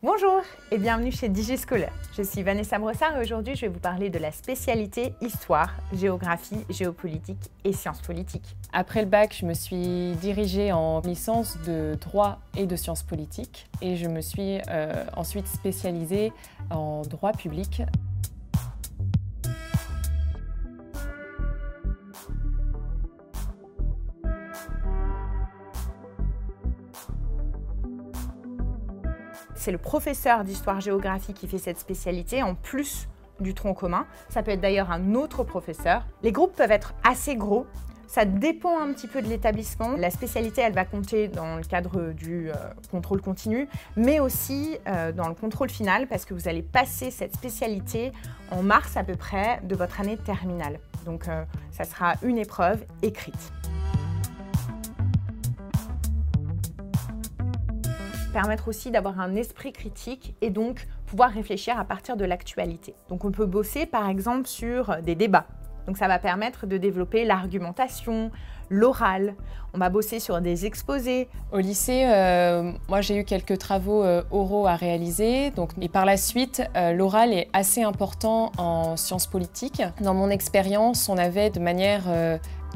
Bonjour et bienvenue chez DigiScolaire. Je suis Vanessa Brossard et aujourd'hui je vais vous parler de la spécialité Histoire, Géographie, Géopolitique et Sciences politiques. Après le bac, je me suis dirigée en licence de droit et de sciences politiques et je me suis ensuite spécialisée en droit public. C'est le professeur d'histoire-géographie qui fait cette spécialité en plus du tronc commun. Ça peut être d'ailleurs un autre professeur. Les groupes peuvent être assez gros. Ça dépend un petit peu de l'établissement. La spécialité, elle va compter dans le cadre du contrôle continu, mais aussi dans le contrôle final, parce que vous allez passer cette spécialité en mars à peu près de votre année de terminale. Donc ça sera une épreuve écrite. Permettre aussi d'avoir un esprit critique et donc pouvoir réfléchir à partir de l'actualité. Donc on peut bosser par exemple sur des débats. Donc ça va permettre de développer l'argumentation, l'oral. On va bosser sur des exposés. Au lycée, moi j'ai eu quelques travaux oraux à réaliser. Et par la suite, l'oral est assez important en sciences politiques. Dans mon expérience, on avait de manière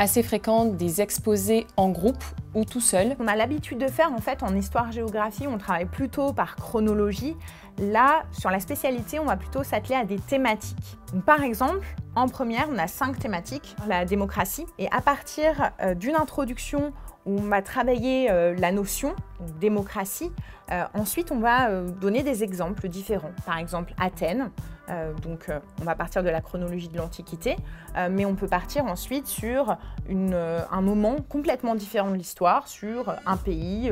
assez fréquente des exposés en groupe ou tout seul. On a l'habitude de faire en fait en histoire-géographie, on travaille plutôt par chronologie. Là, sur la spécialité, on va plutôt s'atteler à des thématiques. Donc, par exemple, en première, on a 5 thématiques, la démocratie. Et à partir d'une introduction où on va travailler la notion, donc démocratie, ensuite on va donner des exemples différents. Par exemple, Athènes. On va partir de la chronologie de l'Antiquité, mais on peut partir ensuite sur un moment complètement différent de l'histoire, sur un pays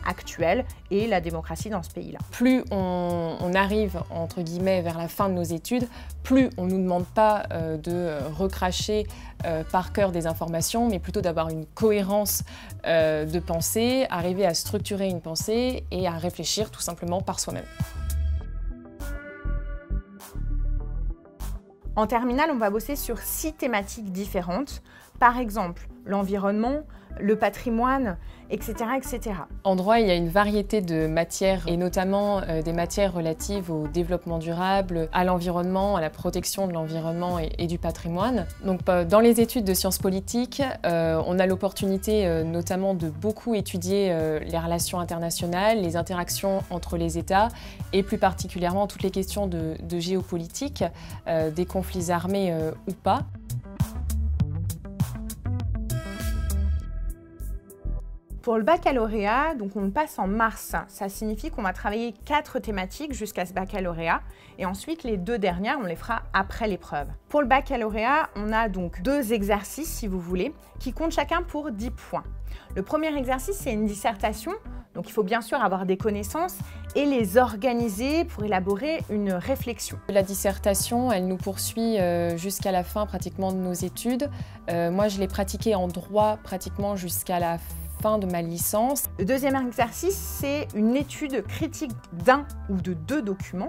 actuel et la démocratie dans ce pays-là. Plus on arrive, entre guillemets, vers la fin de nos études, plus on ne nous demande pas de recracher par cœur des informations, mais plutôt d'avoir une cohérence de pensée, arriver à structurer une pensée et à réfléchir tout simplement par soi-même. En terminale, on va bosser sur 6 thématiques différentes. Par exemple, l'environnement, le patrimoine, etc., etc. En droit, il y a une variété de matières, et notamment des matières relatives au développement durable, à l'environnement, à la protection de l'environnement et du patrimoine. Donc, dans les études de sciences politiques, on a l'opportunité notamment de beaucoup étudier les relations internationales, les interactions entre les États, et plus particulièrement toutes les questions de géopolitique, des conflits armés ou pas. Pour le baccalauréat, donc on le passe en mars. Ça signifie qu'on va travailler 4 thématiques jusqu'à ce baccalauréat. Et ensuite, les 2 dernières, on les fera après l'épreuve. Pour le baccalauréat, on a donc 2 exercices, si vous voulez, qui comptent chacun pour 10 points. Le premier exercice, c'est une dissertation. Donc il faut bien sûr avoir des connaissances et les organiser pour élaborer une réflexion. La dissertation, elle nous poursuit jusqu'à la fin pratiquement de nos études. Moi, je l'ai pratiquée en droit pratiquement jusqu'à la fin de ma licence. Le deuxième exercice, c'est une étude critique d'un ou de 2 documents.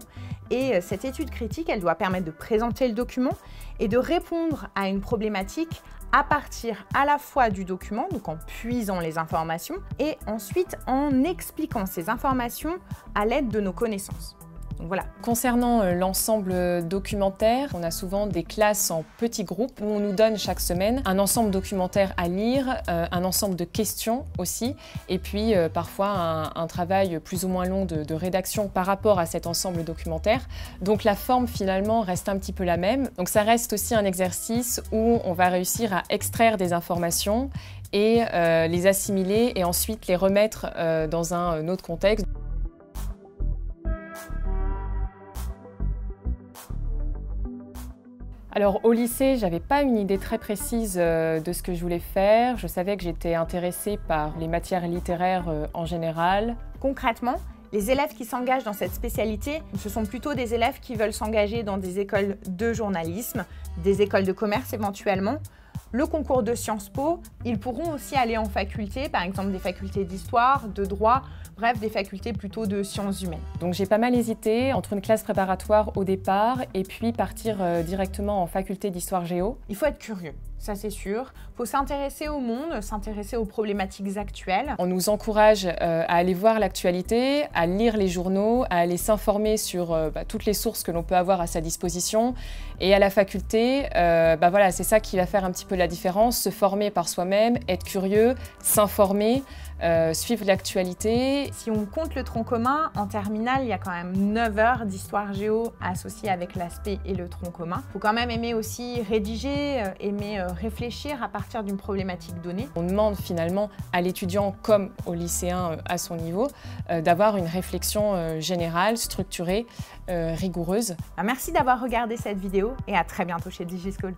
Et cette étude critique, elle doit permettre de présenter le document et de répondre à une problématique à partir à la fois du document, donc en puisant les informations, et ensuite en expliquant ces informations à l'aide de nos connaissances. Donc voilà. Concernant l'ensemble documentaire, on a souvent des classes en petits groupes où on nous donne chaque semaine un ensemble documentaire à lire, un ensemble de questions aussi, et puis parfois un travail plus ou moins long de rédaction par rapport à cet ensemble documentaire. Donc la forme finalement reste un petit peu la même. Donc ça reste aussi un exercice où on va réussir à extraire des informations et les assimiler et ensuite les remettre dans un autre contexte. Alors au lycée, j'avais pas une idée très précise de ce que je voulais faire. Je savais que j'étais intéressée par les matières littéraires en général. Concrètement, les élèves qui s'engagent dans cette spécialité, ce sont plutôt des élèves qui veulent s'engager dans des écoles de journalisme, des écoles de commerce éventuellement. Le concours de Sciences Po, ils pourront aussi aller en faculté, par exemple des facultés d'histoire, de droit, bref, des facultés plutôt de sciences humaines. Donc j'ai pas mal hésité entre une classe préparatoire au départ et puis partir directement en faculté d'histoire géo. Il faut être curieux. ça c'est sûr. Il faut s'intéresser au monde, s'intéresser aux problématiques actuelles. On nous encourage à aller voir l'actualité, à lire les journaux, à aller s'informer sur toutes les sources que l'on peut avoir à sa disposition. Et à la faculté, voilà, c'est ça qui va faire un petit peu la différence, se former par soi-même, être curieux, s'informer, suivre l'actualité. Si on compte le tronc commun, en terminale, il y a quand même 9 heures d'histoire géo associées avec l'aspect et le tronc commun. Il faut quand même aimer aussi rédiger, aimer réfléchir à partir d'une problématique donnée. On demande finalement à l'étudiant comme au lycéen à son niveau d'avoir une réflexion générale, structurée, rigoureuse. Merci d'avoir regardé cette vidéo et à très bientôt chez DigiSchool.